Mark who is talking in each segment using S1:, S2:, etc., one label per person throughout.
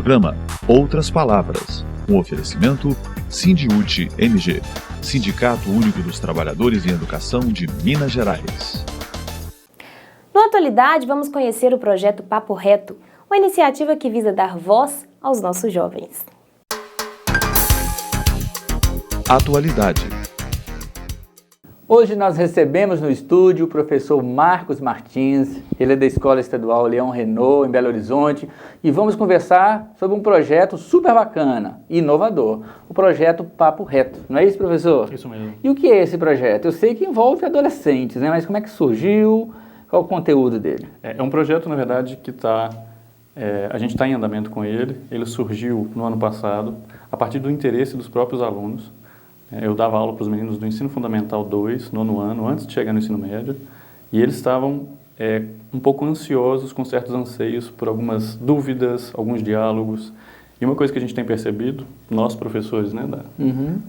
S1: programa Outras Palavras, um oferecimento Sindiúte MG, Sindicato Único dos Trabalhadores em Educação de Minas Gerais.
S2: No Atualidade, vamos conhecer o projeto Papo Reto, uma iniciativa que visa dar voz aos nossos jovens.
S1: Atualidade.
S3: Hoje nós recebemos no estúdio o professor Marcos Martins, ele é da Escola Estadual Leão Renault, em Belo Horizonte, e vamos conversar sobre um projeto super bacana e inovador, o projeto Papo Reto. Não é isso, professor?
S4: Isso mesmo.
S3: E o que é esse projeto? Eu sei que envolve adolescentes, né? Mas como é que surgiu? Qual o conteúdo dele?
S4: É um projeto, na verdade, que a gente está em andamento com ele. Ele surgiu no ano passado, a partir do interesse dos próprios alunos. Eu dava aula para os meninos do Ensino Fundamental 2, nono ano, antes de chegar no ensino médio, e eles estavam um pouco ansiosos, com certos anseios por algumas dúvidas, alguns diálogos. E uma coisa que a gente tem percebido, nós professores, né,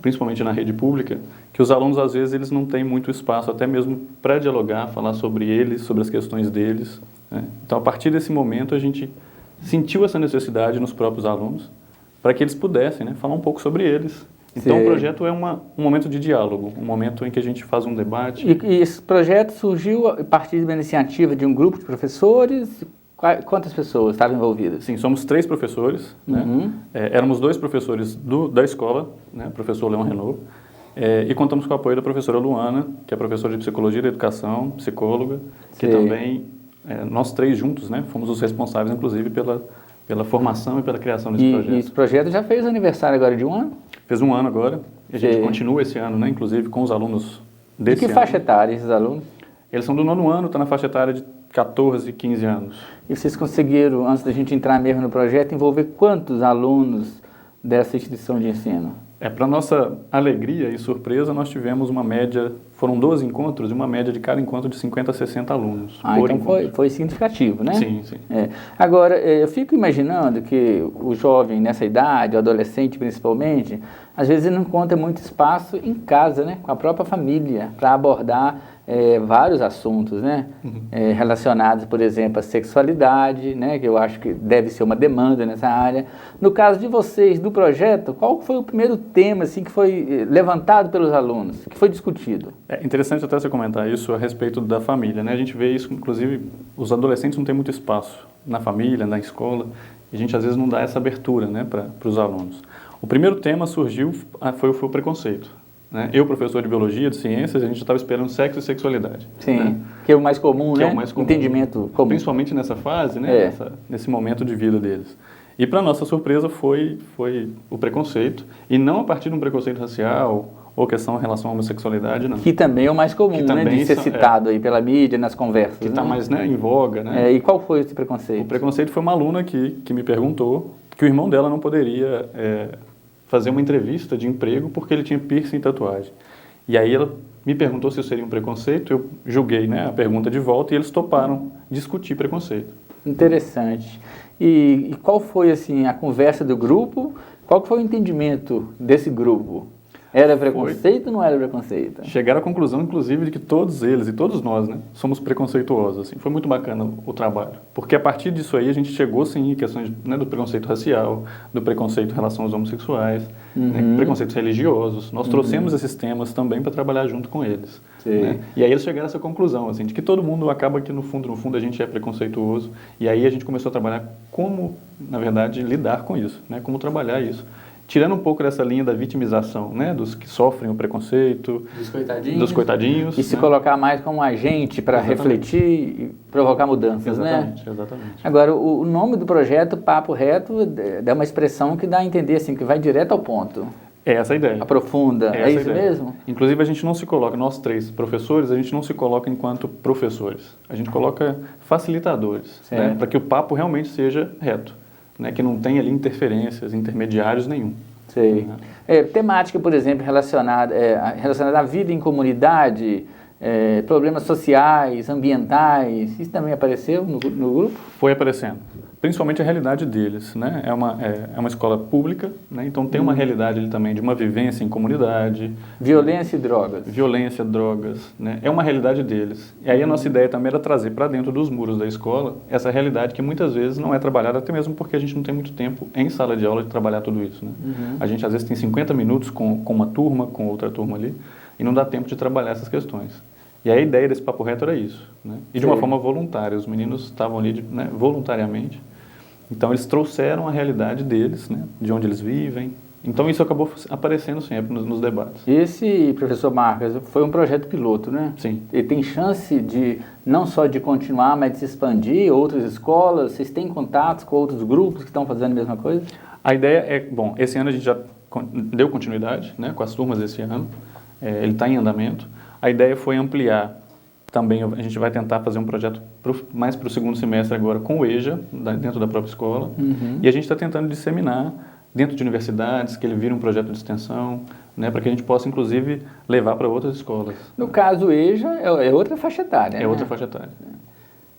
S4: principalmente na rede pública, que os alunos, às vezes, eles não têm muito espaço, até mesmo para dialogar, falar sobre eles, sobre as questões deles. Né? Então, a partir desse momento, a gente sentiu essa necessidade nos próprios alunos, para que eles pudessem, né, falar um pouco sobre eles. Então, o projeto é um momento de diálogo, um momento em que a gente faz um debate.
S3: E esse projeto surgiu a partir de uma iniciativa de um grupo de professores? Quantas pessoas estavam envolvidas?
S4: Sim, somos 3 professores. Né? Éramos 2 professores da escola, né, professor Leão Renault, e contamos com o apoio da professora Luana, que é professora de Psicologia da Educação, psicóloga, que também, nós 3 juntos, né, fomos os responsáveis, inclusive, pela formação e pela criação desse projeto.
S3: E esse projeto já fez aniversário agora de um ano?
S4: Fez um ano agora, e a gente continua esse ano, né, inclusive com os alunos desse ano.
S3: De que faixa etária esses alunos?
S4: Eles são do nono ano, estão na faixa etária de 14, 15 anos.
S3: E vocês conseguiram, antes da gente entrar mesmo no projeto, envolver quantos alunos dessa instituição de ensino?
S4: Para nossa alegria e surpresa, nós tivemos uma média, foram 12 encontros, e uma média de cada encontro de 50 a 60 alunos.
S3: Então foi significativo, né?
S4: Sim, sim.
S3: Agora, eu fico imaginando que o jovem nessa idade, o adolescente principalmente, às vezes não encontra muito espaço em casa, né? Com a própria família, para abordar vários assuntos, né? Relacionados, por exemplo, à sexualidade, né? Que eu acho que deve ser uma demanda nessa área. No caso de vocês, do projeto, qual foi o primeiro tema assim, que foi levantado pelos alunos, que foi discutido?
S4: É interessante até você comentar isso a respeito da família, né? A gente vê isso, inclusive, os adolescentes não têm muito espaço na família, na escola, e a gente às vezes não dá essa abertura, né, para os alunos. O primeiro tema surgiu, foi o preconceito. Né? Eu, professor de biologia, de ciências, a gente estava esperando sexo e sexualidade.
S3: Sim,
S4: né?
S3: que é o mais comum,
S4: que
S3: né?
S4: É o mais comum.
S3: Entendimento comum.
S4: Principalmente nessa fase, né? Nesse momento de vida deles. E, para nossa surpresa, foi o preconceito, e não a partir de um preconceito racial ou questão em relação à homossexualidade, não.
S3: Que também é o mais comum, né? De ser citado aí pela mídia, nas conversas.
S4: Que está mais, né, em voga, né?
S3: E qual foi esse preconceito?
S4: O preconceito foi uma aluna que me perguntou que o irmão dela não poderia fazer uma entrevista de emprego porque ele tinha piercing e tatuagem. E aí ela me perguntou se isso seria um preconceito, eu julguei, né, a pergunta de volta e eles toparam discutir preconceito.
S3: Interessante. E qual foi assim a conversa do grupo? Qual foi o entendimento desse grupo? Era preconceito ou não era preconceito?
S4: Chegaram à conclusão, inclusive, de que todos eles e todos nós, né, somos preconceituosos. Assim. Foi muito bacana o trabalho. Porque a partir disso aí a gente chegou, sim, em questões, né, do preconceito racial, do preconceito em relação aos homossexuais, né, preconceitos religiosos. Nós trouxemos esses temas também para trabalhar junto com eles. Né? E aí eles chegaram a essa conclusão, assim, de que todo mundo acaba que no fundo a gente é preconceituoso. E aí a gente começou a trabalhar como, na verdade, lidar com isso, né, como trabalhar isso. Tirando um pouco dessa linha da vitimização, né, dos que sofrem o preconceito, dos coitadinhos,
S3: e se colocar mais como agente para refletir e provocar mudanças,
S4: exatamente,
S3: né?
S4: Exatamente.
S3: Agora, o nome do projeto, Papo Reto, é uma expressão que dá a entender assim, que vai direto ao ponto.
S4: É essa a ideia.
S3: Aprofunda, é isso mesmo?
S4: Inclusive, a gente não se coloca, nós 3 professores, a gente não se coloca enquanto professores. A gente coloca facilitadores, né, para que o papo realmente seja reto. Né, que não tem ali interferências, intermediários nenhum.
S3: Sei. Temática, por exemplo, relacionada à vida em comunidade, problemas sociais, ambientais, isso também apareceu no grupo?
S4: Foi aparecendo. principalmente a realidade deles, né? É uma escola pública, né? Então tem uma realidade ali também de uma vivência em comunidade.
S3: Violência e drogas.
S4: Violência, drogas, né? É uma realidade deles. E aí a nossa ideia também era trazer para dentro dos muros da escola essa realidade que muitas vezes não é trabalhada, até mesmo porque a gente não tem muito tempo em sala de aula de trabalhar tudo isso, né? A gente às vezes tem 50 minutos com uma turma, com outra turma ali, e não dá tempo de trabalhar essas questões. E a ideia desse Papo Reto era isso, né? E de uma forma voluntária, os meninos estavam ali, né, voluntariamente. Então eles trouxeram a realidade deles, né, de onde eles vivem. Então isso acabou aparecendo sempre nos debates.
S3: Esse, professor Marcos, foi um projeto piloto, né?
S4: Sim.
S3: Ele tem chance de, não só de continuar, mas de se expandir, outras escolas? Vocês têm contatos com outros grupos que estão fazendo a mesma coisa?
S4: A ideia é, bom, esse ano a gente já deu continuidade, né, com as turmas desse ano. Ele está em andamento. A ideia foi ampliar. Também a gente vai tentar fazer um projeto mais para o segundo semestre agora com o EJA, dentro da própria escola. E a gente está tentando disseminar dentro de universidades, que ele vire um projeto de extensão, né, para que a gente possa, inclusive, levar para outras escolas.
S3: No caso, o EJA é outra faixa etária, né?
S4: É outra faixa etária.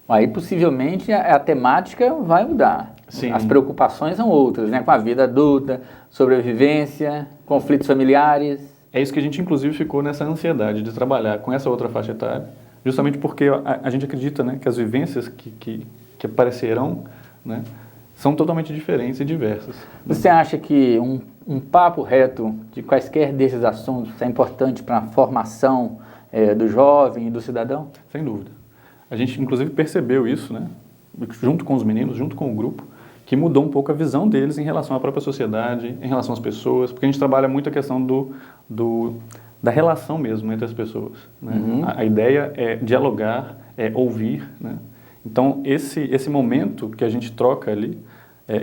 S3: Aí, possivelmente, a temática vai mudar.
S4: Sim.
S3: As preocupações são outras, né? Com a vida adulta, sobrevivência, conflitos familiares.
S4: É isso que a gente, inclusive, ficou nessa ansiedade de trabalhar com essa outra faixa etária, justamente porque a gente acredita, né, que as vivências que aparecerão, né, são totalmente diferentes e diversas.
S3: Você acha que um papo reto de quaisquer desses assuntos é importante para a formação do jovem e do cidadão?
S4: Sem dúvida. A gente, inclusive, percebeu isso, né, junto com os meninos, junto com o grupo, que mudou um pouco a visão deles em relação à própria sociedade, em relação às pessoas, porque a gente trabalha muito a questão da relação mesmo entre as pessoas, né? A ideia é dialogar, é ouvir, né? Então, esse momento que a gente troca ali,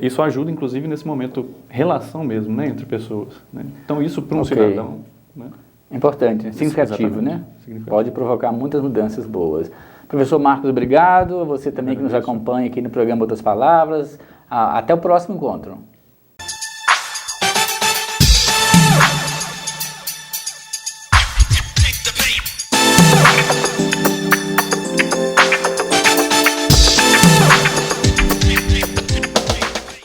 S4: isso ajuda, inclusive, nesse momento, relação mesmo, né, entre pessoas, né? Então, isso para um cidadão, né?
S3: Importante, significativo, né?
S4: Significativo.
S3: Pode provocar muitas mudanças boas. Professor Marcos, obrigado. Você também que nos acompanha aqui no programa Outras Palavras. Até o próximo encontro.